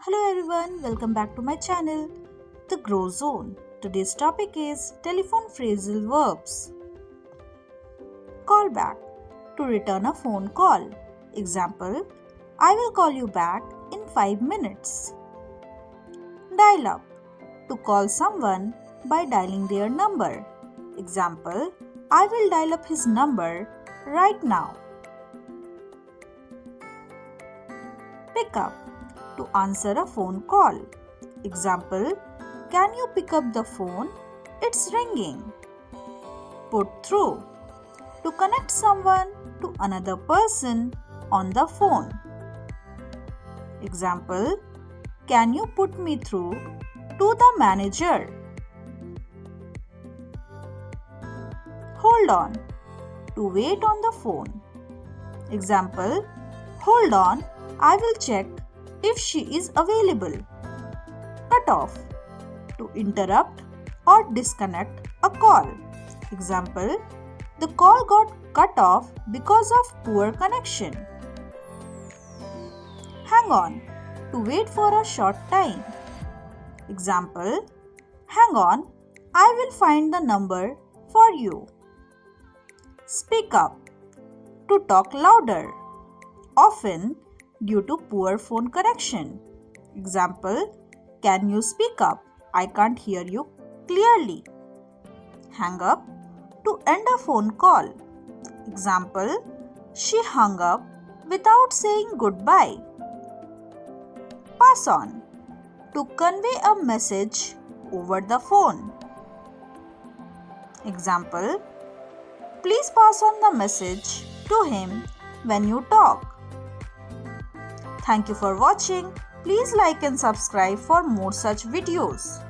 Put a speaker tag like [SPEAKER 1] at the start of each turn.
[SPEAKER 1] Hello everyone, welcome back to my channel, The Grow Zone. Today's topic is telephone phrasal verbs. Call back, to return a phone call. Example, I will call you back in 5 minutes. Dial up, to call someone by dialing their number. Example, I will dial up his number right now. Pick up, to answer a phone call. Example, can you pick up the phone? It's ringing. Put through, to connect someone to another person on the phone. Example, can you put me through to the manager? Hold on, to wait on the phone. Example, hold on, I will check if she is available. Cut off, to interrupt or disconnect a call. Example, the call got cut off because of poor connection. Hang on, to wait for a short time. Example, hang on, I will find the number for you. Speak up, to talk louder, often due to poor phone connection. Example, can you speak up? I can't hear you clearly. Hang up, to end a phone call. Example, she hung up without saying goodbye. Pass on, to convey a message over the phone. Example, please pass on the message to him when you talk. Thank you for watching. Please like and subscribe for more such videos.